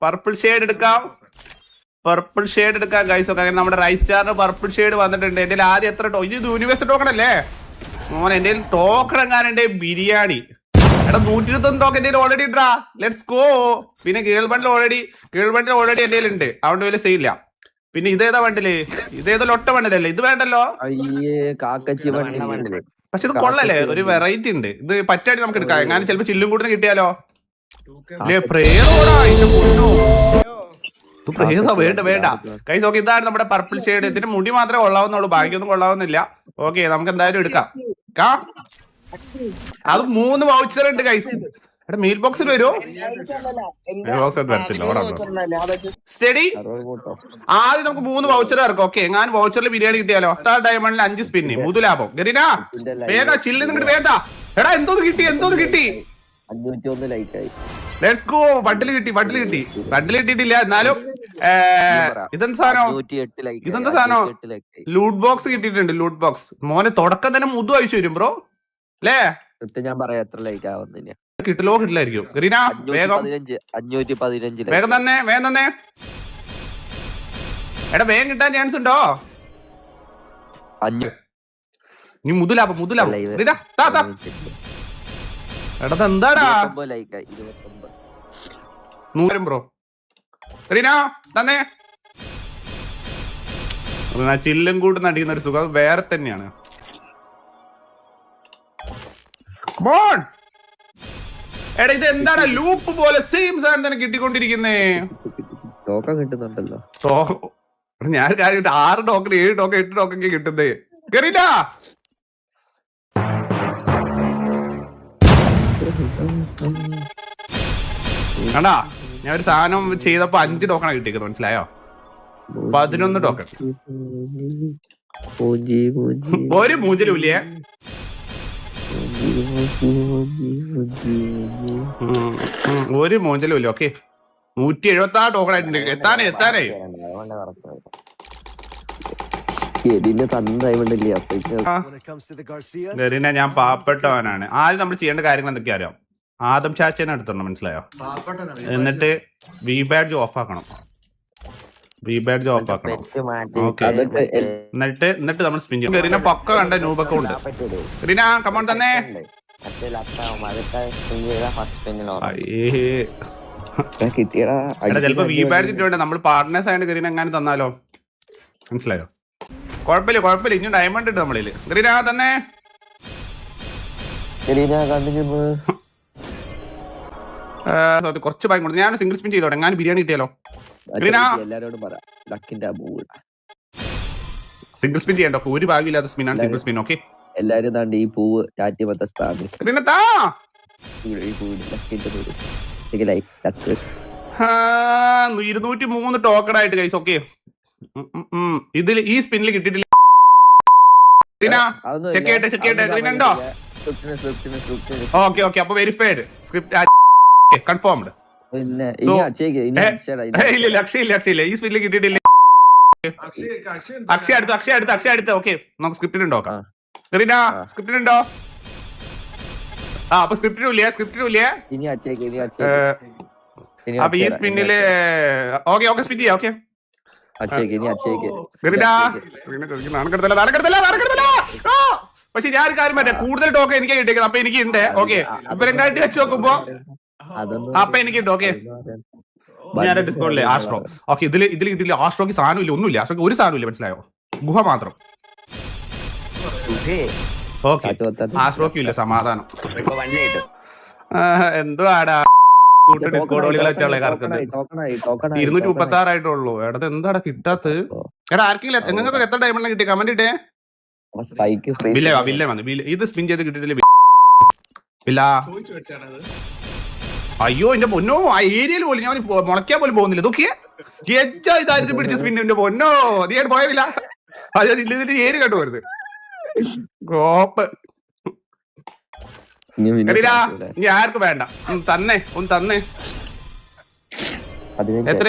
Purple shade എടുക്കാം guys. ഒക്കെ അങ്ങനെ നമ്മുടെ റൈസ് സ്റ്റാറിന് പർപ്പിൾ ഷെയ്ഡ് വന്നിട്ടുണ്ട്. എന്റെ ആദ്യം എത്ര ഇത് യൂണിവേഴ്സ് ടോക്കൺ അല്ലേ മോൻ? എന്റെ ടോക്കൺ എങ്ങാനുണ്ട് ബിരിയാണി. എടാ 121 ടോക്കൺ എന്റെ ഓൾറെഡി ഇട്ടാ. Let's go. പിന്നെ ഗേൾ ബണ്ടിൽ ഓൾറെഡി എന്റെ ഉണ്ട്, അതുകൊണ്ട് വലിയ സെയില്ല. പിന്നെ ഇതേതാ ബണ്ടില്? ഇതേതോ ലൊട്ട ബണ്ടിലല്ലേ? ഇത് വേണ്ടല്ലോ. പക്ഷെ ഇത് കൊള്ളല്ലേ, ഒരു വെറൈറ്റി ഉണ്ട്. ഇത് പറ്റാടി നമുക്ക് എടുക്കാം. എങ്ങനെ ചിലപ്പോ ചില്ലും കൂടി കിട്ടിയാലോ. വേണ്ട കൈസ്. ഓക്കെ, ഇതാണ് നമ്മുടെ പർപ്പിൾ ഷെയ്ഡ്. ഇതിന്റെ മുടി മാത്രമേ കൊള്ളാവുന്നുള്ളൂ, ബാക്കിയൊന്നും കൊള്ളാവുന്നില്ല. ഓക്കെ, നമുക്ക് എന്തായാലും എടുക്കാം. അത് 3 വൗച്ചർ ഉണ്ട് കൈസ്. എടാ മീൽ ബോക്സിൽ വരുമോ? സ്റ്റഡി ആദ്യം നമുക്ക് 3 വൗച്ചർ ഇറക്കാം. ഓക്കെ, ഞാൻ വൗച്ചറിൽ ബിരിയാണി കിട്ടിയാലോ. 10 ഡയമണ്ടിൽ 5 സ്പിന്നി മുതു ലാഭം. ഗരീന വേഗ ചില്ല് നിങ്ങട്ട് വേണ്ട. എടാ എന്തോന്ന് കിട്ടി? 501 ലൈറ്റായി. Let's go. ബണ്ടിൽ കിട്ടിയിട്ടില്ല എന്നാലും. ഇതെന്താ സാധനം? ലൂട്ട് ബോക്സ് കിട്ടിയിട്ടുണ്ട്. ലൂട്ട് ബോക്സ് മോനെ തുടക്കം തന്നെ മുതു അയച്ചു വരും ബ്രോ അല്ലേ? ഞാൻ പറയാം എത്ര ലൈക്ക് ആവുന്നില്ല. കിട്ടില്ലായിരിക്കും. ഗരീന വേഗം 515 വേഗം തന്നെ. എടാ വേഗം കിട്ടാൻ ചാൻസ് ഉണ്ടോ? നീ മുതുലാഭം. എടാ എന്താടാ 100 ബ്രോ. റീന തന്നെ ചില്ലും കൂട്ട് നടിക്കുന്ന ഒരു സുഖം വേറെ തന്നെയാണ്. എടാ ഇത് എന്താണ് ലൂപ്പ് പോലെ സെയിം സാധനം തന്നെ കിട്ടിക്കൊണ്ടിരിക്കുന്നേ. ടോക്കൺ കിട്ടുന്നുണ്ടല്ലോ. ഞാൻ കാര്യം 6 ടോക്കൺ 7 ടോക്കൺ 8 ടോക്കൺ കിട്ടുന്നേ. കരീന കണ്ടാ, ഞാൻ ഒരു സാധനം ചെയ്തപ്പോ 5 ടോക്കണാ കിട്ടിക്കുന്നത്, മനസ്സിലായോ? 11 ടോക്കൺ. ഒരു മൂഞ്ചലും ഇല്ലേ? ഒരു മൂഞ്ചലും ഇല്ല. ഓക്കെ, 176 ടോക്കൺ ആയിട്ടുണ്ട്. എത്താനായി. ഞാൻ പാവപ്പെട്ടവനാണ്. ആദ്യം നമ്മൾ ചെയ്യേണ്ട കാര്യങ്ങൾ എന്തൊക്കെയാ അറിയാം? ആദം ചാച്ചനെ എടുത്തോണം, മനസ്സിലായോ? എന്നിട്ട് വി ബാഡ്ജ് ഓഫ് ആക്കണം. ഓക്കെ, എന്നിട്ട് നമ്മൾ സ്പിൻ ചെയ്യും. ഗരീന പക്ക കണ്ട നൂബൊക്കെ ഉണ്ട്. ഗരീന കമോൺ തന്നെ. ചിലപ്പോ വി ബാഡ്ജ് കിട്ടിയോണ്ട് നമ്മൾ പാർട്ട്നേഴ്സ് ആയിട്ട് ഗരീന എങ്ങനെ തന്നാലോ, മനസ്സിലായോ? കുഴപ്പമില്ല. ഇനി ഡയമണ്ട് ഉണ്ട് നമ്മളില്. ഗരീന തന്നെ. കുറച്ച് ഭയം കൊടുത്തു. ഞാൻ സിംഗിൾ സ്പിൻ ചെയ്തോട്ടെ. ഞാൻ ബിരിയാണി കിട്ടിയാലോ? സിംഗിൾ സ്പിൻ ചെയ്യണ്ടോ? ഒരു ഭാഗ്യമില്ലാത്ത സ്പിന്നാണ് സിംഗിൾ സ്പിൻ. ഓക്കെ, എല്ലാരും ഈ പൂവ് 203 ടോക്കൺ ആയിട്ട് കൈസ്. ഓക്കെ, ഇതിൽ ഈ സ്പിന്നിൽ കിട്ടിയിട്ടില്ല. ചെക്ക് ചെയ്യട്ടെ. ഉണ്ടോ? ഓക്കെ, അപ്പൊ വെരിഫൈഡ് സ്ക്രിപ്റ്റ് കൺഫേംഡ്. ഇല്ല അക്ഷയില്ല. ഈ സ്പിന്നിൽ കിട്ടിയിട്ടില്ല. അക്ഷയ അടുത്ത്. ഓക്കെ, നമുക്ക് സ്ക്രിപ്റ്റിന് നോക്കാം. ഗരീന സ്ക്രിപ്റ്റിനുണ്ടോ? അപ്പൊ സ്ക്രിപ്റ്റിനും ഇല്ലേ? അപ്പൊ ഈ സ്പിന്നില് ഓക്കെ സ്പിൻ ചെയ്യാം. ഓക്കെ, പക്ഷെ ഞാൻ കാര്യം പറ്റാ, കൂടുതൽ ടോക്കൺ എനിക്ക് കിട്ടിയേക്കുന്നത്. അപ്പൊ എനിക്ക് ഉണ്ട്. ഓക്കെ, ഇവരെങ്ങാട്ടി വെച്ച് നോക്കുമ്പോ അപ്പൊ എനിക്കുണ്ട്. ഓക്കെ, ഞാൻ ഡിസ്കൗണ്ടില്ലേ ആസ്ട്രോ. ഓക്കെ, ഇതിൽ കിട്ടില്ല. ആസ്ട്രോക്ക് സാധനം ഇല്ല, ഒന്നുമില്ല. ആസ്ട്രോക്ക് ഒരു സാധനം ഇല്ല, മനസ്സിലായോ? ഗുഹ മാത്രം. ഓക്കെ, ആസ്ട്രോക്കും ഇല്ല. സമാധാനം. എന്തോ ആടാ ഡിസ്കോഡ് വെച്ചുള്ള കറക്കുന്നത്. 236 ആയിട്ടുള്ളൂ. എടാ എന്താടാ കിട്ടാത്ത? എടാ ആർക്കെങ്കിലും നിങ്ങൾക്ക് എത്ര ഡയമണ്ട് കിട്ടി? കമന്റ് ഇട്ടേ. വില്ല വന്നു. ഇത് സ്പിൻ ചെയ്ത് കിട്ടിയിട്ടില്ല. അയ്യോ എന്റെ പൊന്നോ, ആ ഏരിയയിൽ പോലും ഞാൻ മുളയ്ക്കാൻ പോലും പോകുന്നില്ല. നോക്കിയേ ഇതായിരുന്നു പിടിച്ച സ്പിന്നിന്റെ പൊന്നോ. നീ പോയവില്ല. ഇതിന്റെ ഏരി കണ്ടു വരുന്നത്. കോപ്പ് ഇനി ആർക്കും വേണ്ട. തന്നെ എത്ര?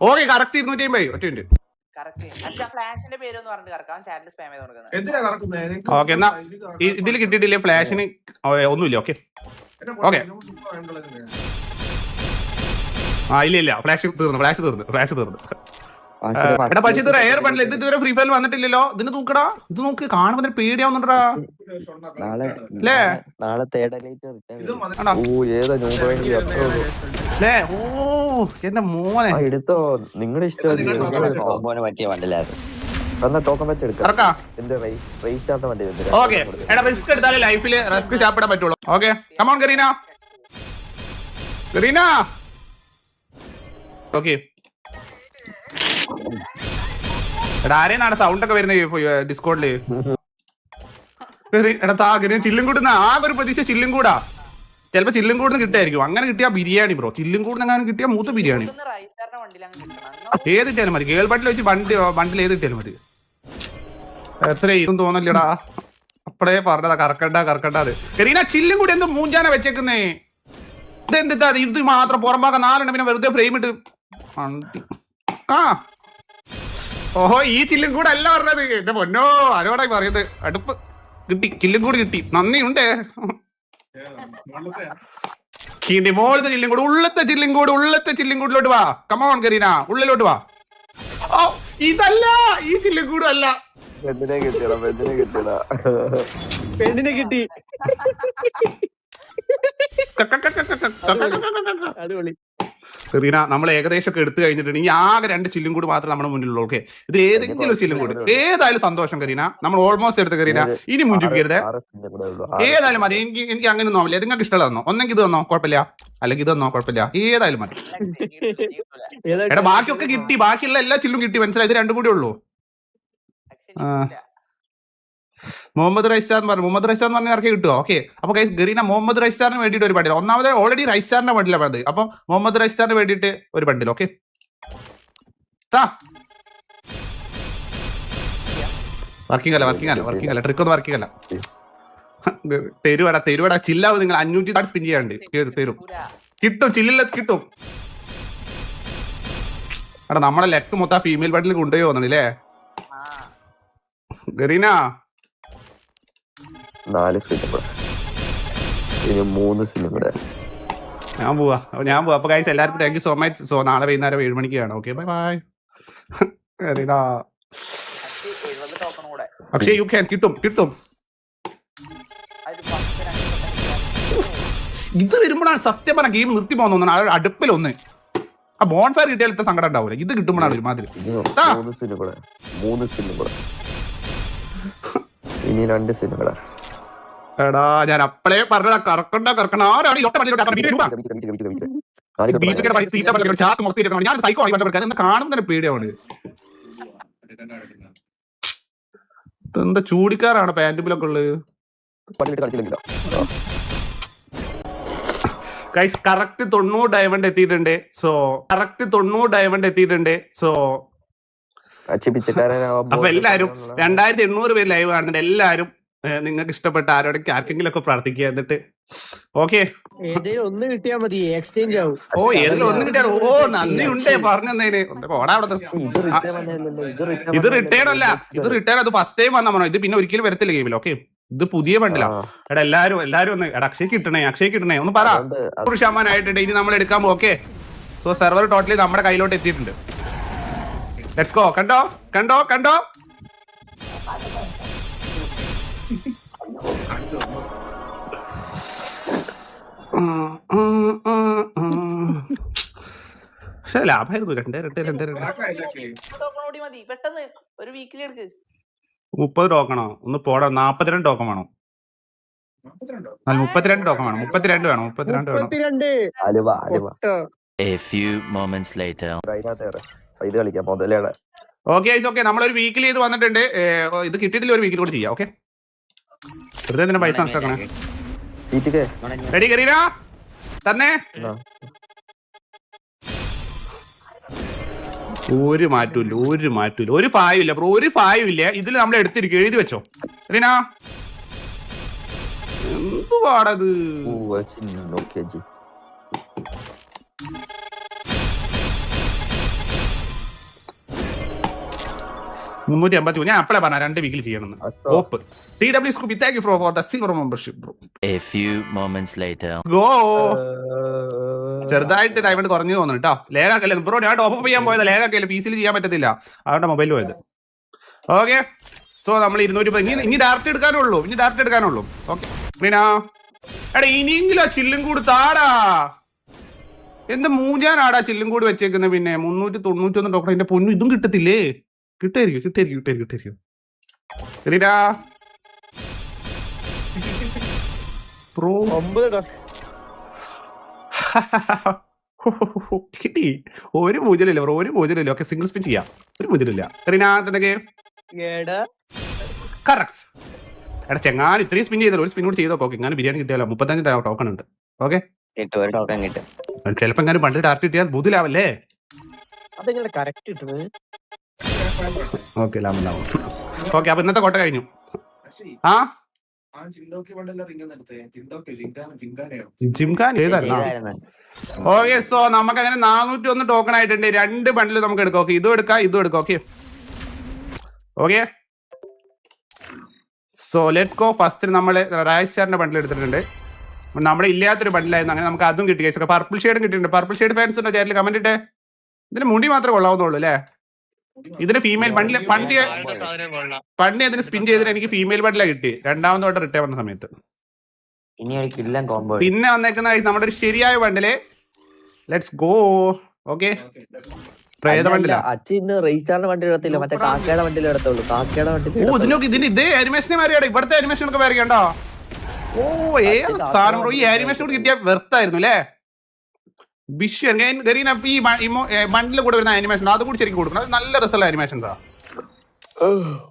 Okay, correct 250. ഒറ്റ മിനിറ്റ്. ഓക്കെ, എന്നാ ഇതിൽ കിട്ടിയിട്ടില്ലേ ഫ്ലാഷിന്? ഒന്നുമില്ല. ഓക്കെ ഇല്ല ഫ്ലാഷ് തീർന്നു എടാ പക്ഷേ ഇത് എയർ ബണ്ടിൽ ഇത് ഇതുവരെ ഫ്രീ ഫയർ വന്നിട്ടില്ലല്ലോ. ഇതിന് തൂക്കടാ, ഇത് നോക്ക്, കാണുമ്പോ പേടിയാവുന്നുണ്ടാ അല്ലേ? ഓ എന്റെ മോനെ എടുത്തോ, നിങ്ങളുടെ ഇഷ്ടം. പറ്റിയ ഓക്കെ. എടാ റിസ്ക് എടുത്താലേ ലൈഫില് റിസ്ക് ചാപ്പിടാൻ പറ്റുള്ളൂ. Okay come on ഗരീന. ഓക്കെ എടാ ആരെയാണ് സൗണ്ട് ഒക്കെ വരുന്നത് ഡിസ്കോഡില്? എടാ ചില്ലും കൂടുന്ന ആകെ ഒരു പ്രതീക്ഷ ചില്ലും കൂടാ. ചിലപ്പോ ചില്ലും കൂടുന്ന് കിട്ടായിരിക്കും. അങ്ങനെ കിട്ടിയ ബിരിയാണി ബ്രോ. ചില്ലും കൂടുന്ന അങ്ങനെ കിട്ടിയ മൂത്ത ബിരിയാണി ഏത് കിട്ടിയാലും മതി. കേൾ ബണ്ടിൽ വെച്ച് ബണ്ടിൽ ഏത് കിട്ടിയാലും മതി. എത്ര ഇതും തോന്നല്ലടാ. അപ്പഴേ പറഞ്ഞതാ കറക്കണ്ടാത്. കരീന ചില്ലും കൂടി എന്ത് മൂഞ്ചാന വെച്ചേക്കുന്നേ? ഇതെന്താ ഇത് മാത്രം പുറമ്പാക്കാൻ 4 പിന്നെ വെറുതെ ഫ്രെയിം ഇട്ട് ഓഹോ ഈ ചില്ലും കൂടെ അല്ല പറഞ്ഞത്. എന്റെ പൊന്നോ ആരോടായി പറയുന്നത്. അടുപ്പ് കിട്ടി, ചില്ലും കൂടി കിട്ടി. നന്ദിയുണ്ടേ. മോളത്തെ ചില്ലും കൂടി, ഉള്ളത്തെ ചില്ലും കൂടിലോട്ട് വാ. കമോൺ കരീന, ഉള്ളിലോട്ട് വാ. ഓ ഇതല്ല, ഈ ചില്ലും കൂടും അല്ല. പെണ്ണിനെ കിട്ടി. കരീന നമ്മൾ ഏകദേശം ഒക്കെ എടുത്തു കഴിഞ്ഞിട്ടുണ്ട്. ഇനി ആകെ 2 ചില്ലും കൂടി മാത്രമേ നമ്മുടെ മുന്നിലുള്ളൂ. ഓക്കെ ഇത് ഏതെങ്കിലും ചില്ലും കൂടി ഏതായാലും സന്തോഷം കരീന. നമ്മൾ ഓൾമോസ്റ്റ് എടുത്ത് കരീന. ഇനി മുഞ്ചിക്കരുത്. ഏതായാലും മതി. എനിക്ക് അങ്ങനെ ഒന്നും ആവില്ല. നിങ്ങൾക്ക് ഇഷ്ടമുള്ള തന്നോ. ഒന്നെങ്കിൽ ഇത് തന്നോ കുഴപ്പമില്ല, അല്ലെങ്കിൽ ഇത് തന്നോ കുഴപ്പമില്ല. ഏതായാലും മതി. എടാ ബാക്കിയൊക്കെ കിട്ടി, ബാക്കിയുള്ള എല്ലാ ചില്ലും കിട്ടി. മനസ്സിലായി? ഇത് 2 കൂടി ഉള്ളൂ. മുഹമ്മദ് റൈസ്റ്റാർ എന്ന് പറഞ്ഞ ഇറക്കി കിട്ടുമോ? ഓക്കെ അപ്പൊ ഗരീന മുഹമ്മദ് റൈസ്റ്റാറിന് വേണ്ടിയിട്ട് ഒരു ബണ്ടിൽ. ഒന്നാമത് ഓൾറെഡി റൈസ്റ്റാറിന്റെ ബണ്ടിലാണ് വേണ്ടത്. അപ്പൊ മുഹമ്മദ് റൈസ്റ്റാറിന് വേണ്ടിയിട്ട് ഒരു ബണ്ടിൽ. ഓക്കെ വർക്കിംഗ് അല്ല ട്രിക്ക് ഒന്നും വർക്കിംഗ് അല്ല. തെരുവട ചില്ലാവും. നിങ്ങൾ 500 സ്പിൻ ചെയ്യാണ്ട് തരും. കിട്ടും ചില്ലില്ല കിട്ടും. എടാ നമ്മളെ ലെഫ്റ്റ് മൊത്തം ഫീമെയിൽ ബണ്ടിൽ കൊണ്ടുപോയി തോന്നണില്ലേ ഗരീന? 4 സ്പിന്നും കൂടെ, ഇനി 3 സ്പിന്നും കൂടെ. ഞാൻ പോവാ. അപ്പൊ ഗൈസ് എല്ലാവർക്കും thank you so much. So നാളെ വൈകുന്നേരം 7 മണിക്ക് കാണാം. Okay bye bye. Akshay you can. കിട്ടും. ഇത് വരുമ്പോഴാണ് സത്യം പറഞ്ഞ ഗെയിം നിർത്തി പോകുന്ന അടുപ്പിലൊന്ന്. ആ ബോൺ ഫയർ കിട്ടിയാൽ ഇത്ര സങ്കടം ഉണ്ടാവില്ല. ഇത് കിട്ടുമ്പോഴാണ് ഒരുമാതിരി. 3 സ്പിന്നും കൂടെ, ഇനി 2 സ്പിന്നും കൂടെ. എടാ ഞാൻ അപ്പളേ പറഞ്ഞ കറക്കണ്ട ആരാണ് ഞാൻ സൈക്കോ കാണുമ്പോൾ തന്നെ പേടിയാണ്. എന്താ ചൂടിക്കാരാണ് പാന്റിലൊക്കെ ഉള്ളത്. ഗൈസ് കറക്റ്റ് 90 ഡയമണ്ട് എത്തിയിട്ടുണ്ട്. സോ അപ്പൊ എല്ലാരും 2800 പേര് ലൈവ് കാണുന്നുണ്ട്. എല്ലാരും നിങ്ങൾക്ക് ഇഷ്ടപ്പെട്ട ആർക്കെങ്കിലും ഒക്കെ പ്രാർത്ഥിക്കുക. എന്നിട്ട് ഓക്കെ ഒന്ന് കിട്ടിയാ മതി, എക്സ്ചേഞ്ച് ആവും. ഓ ഏതെങ്കിലും ഒന്ന് കിട്ടിയാൽ ഓ നന്ദി ഉണ്ടേ പറഞ്ഞതിന്. ഓടാ അവിടെ. ഇത് റിട്ടേൺ അല്ല, അത് ഫസ്റ്റ് ടൈം വന്ന ഇത് പിന്നെ ഒരിക്കലും വരത്തില്ല ഗെയിമിൽ. ഓക്കെ ഇത് പുതിയ ബണ്ടിലാ. എടാ എല്ലാരും ഒന്ന് അക്ഷയ് കിട്ടണേ ഒന്ന് പറ. 100% ആയിട്ടുണ്ട്. ഇനി നമ്മൾ എടുക്കാൻ പോകും. ഓക്കെ സോ സെർവർ ടോട്ടലി നമ്മുടെ കയ്യിലോട്ട് എത്തിയിട്ടുണ്ട്. Let's go. കണ്ടോ പക്ഷെ ലാഭമായിരുന്നു. 30 ടോക്കണോ? ഒന്ന് പോടാ. 42 ടോക്കൺ വേണം. 32 ടോക്കൺ വേണം. 32 വേണം. A few moments later. Okay നമ്മളൊരു വീക്കിലി ഇത് വന്നിട്ടുണ്ട്. ഇത് കിട്ടിയിട്ടില്ല, ഒരു വീക്കിൽ കൂടി ചെയ്യാം. ഓക്കെ വെറുതെ തന്നെ പൈസ നഷ്ടമാക്കണേ. റെഡി കരീന തന്നെ. ഒരു മാറ്റൂല്ല. ഒരു ഫായും ബ്രോ. ഒരു ഫായും ഇല്ല ഇതിൽ. നമ്മൾ എടുത്തിരിക്കും. എഴുതി വെച്ചോ കരീന. എന്തുവാടത്? 350. ഞാൻ അപ്പളെ പറഞ്ഞ 2 വീക്കിൽ ചെയ്യണമെന്ന്. ഓപ്പ് TW Scooby, thank you for the silver membership bro. A few moments later. Go. ചെറുതായിട്ട് ഡയമണ്ട് കുറഞ്ഞു തോന്നുന്നു കേട്ടോ. ലേഖാക്കല്ലേ ബ്രോ, ഞാൻ ടോപ്പ് ചെയ്യാൻ പോയത് ലേഖാക്കല്ലേ, PC-യിൽ ചെയ്യാൻ പറ്റത്തില്ല, അതുകൊണ്ട് മൊബൈലിൽ പോയത്. ഓക്കെ, സോ നമ്മൾ 200 ഇനി ഡയറക്റ്റ് എടുക്കാനുള്ളൂ. ഓക്കെ പിന്നെ എടാ ഇനിയെങ്കിലും ആ ചില്ലും കൂടി താടാ. എന്ത് മൂഞ്ചാനാടാ ചില്ലും കൂടി വെച്ചേക്കുന്നത്. പിന്നെ 391 ടോക്കൺ. എന്റെ പൊന്നു ഇതും കിട്ടത്തില്ലേ? കിട്ടായിരിക്കും. ശരിടാ ബ്രോ. 9 കിട്ടി. ഒരു പൂജലില്ല ബ്രോ, ഓക്കെ സിംഗിൾ സ്പിൻ ചെയ്യാം. ഒരു പൂജലില്ല. എന്തൊക്കെ കറക്റ്റ്. എടാ ചെങ്ങാൻ ഇത്രയും സ്പിൻ ചെയ്തല്ലോ, ഒരു സ്പിൻ കൂടി ചെയ്തോ. ഓക്കെ ഇങ്ങനെ ബിരിയാണി കിട്ടിയാലോ. 35 ടോക്കൺ ഉണ്ട്. ഓക്കെ ചിലപ്പോ എങ്ങനെ പണ്ട് ടാർഗറ്റ് കിട്ടിയാൽ ബുദ്ധിലാവല്ലേ. അതെങ്ങനെ കറക്റ്റ് കിട്ടുന്നത്? ഓക്കെ ലാഭം. ഓക്കെ അപ്പൊ ഇന്നത്തെ കോട്ട കഴിഞ്ഞു. ആ ജിംഖാൻ ഏതായിരുന്നു? ഓക്കെ സോ നമുക്ക് അങ്ങനെ 401 ടോക്കൺ ആയിട്ടുണ്ട്. 2 ബണ്ടിൽ നമുക്ക് എടുക്കാം. ഓക്കെ ഇതും എടുക്കാം. Okay so let's go. First നമ്മൾ രാജ് ബണ്ടിൽ എടുത്തിട്ടുണ്ട്. നമ്മുടെ ഇല്ലാത്തൊരു ബണ്ടിലായിരുന്നു. അങ്ങനെ നമുക്ക് അതും കിട്ടി. പർപ്പിൾ ഷെയ്ഡും കിട്ടിയിട്ടുണ്ട്. പർപ്പിൾ ഷെയ്ഡ് ഫാൻസ് ഉണ്ടോ ചേട്ടൽ കമന്റ് ഇട്ടേ. ഇതിന് മുടി മാത്രമേ കൊള്ളാവുന്നുള്ളൂ അല്ലേ? ഇതിന് ഫീമെയിൽ ബണ്ടിൽ പണ്ട് അതിന് സ്പിൻ ചെയ്തിട്ട് എനിക്ക് ഫീമെയിൽ ബണ്ടിലാണ് കിട്ടി. രണ്ടാമതോട്ട് റിട്ടേൺ വന്ന സമയത്ത്. പിന്നെ വന്നേക്കുന്ന നമ്മുടെ ഒരു ശരിയായ ബണ്ടില്. Let's go. ഓക്കെ പ്രേത ബണ്ടിലാ. ഇതിന് ഇതേ ആനിമേഷനെ മാറിയാടാ. ഇവിടുത്തെ ആനിമേഷൻ ഒക്കെ വരയ്ക്കണ്ടോ? ഓ ഏത് സാധനം ബ്രോ. ഈ ആനിമേഷൻ കൂടി കിട്ടിയ വെർത്തായിരുന്നു അല്ലേ? വിഷ്വൽ ഈ ബണ്ടിൽ കൂടെ വരുന്ന ആനിമേഷൻ അതും കൂടി ശരിക്കും കൊടുക്കണം. അത് നല്ല രസമുള്ള ആനിമേഷൻസാ.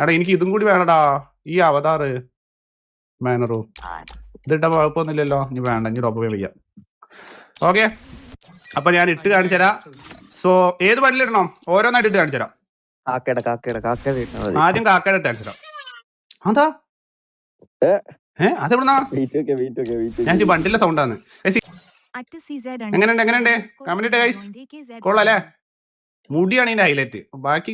എടാ എനിക്ക് ഇതും കൂടി വേണടാ. ഈ അവതാറ് മാനറോ ഇതിട്ട കുഴപ്പമൊന്നുമില്ലല്ലോ. ഇനി വേണ്ട, ഇനി ടോപ്പ് ചെയ്യാം. ഓക്കെ അപ്പൊ ഞാൻ ഇട്ട് കാണിച്ചുതരാം. സോ ഏത് ബണ്ടിൽ ഇടണം ഓരോന്നായിട്ട് ഇട്ട് കാണിച്ചുതരാം. ആദ്യം കാക്കയുടെ ഇട്ട് കാണിച്ചുതരാം. അതാ അതെവിടുന്നാ? ഞാൻ ബണ്ടിലെ സൗണ്ടാണ്. എങ്ങനെയുണ്ട് കമന്റ് ഗൈസ്? കൊള്ളാല്ലേ? മുടിയാണ് ഇതിന്റെ ഹൈലൈറ്റ്. ബാക്കി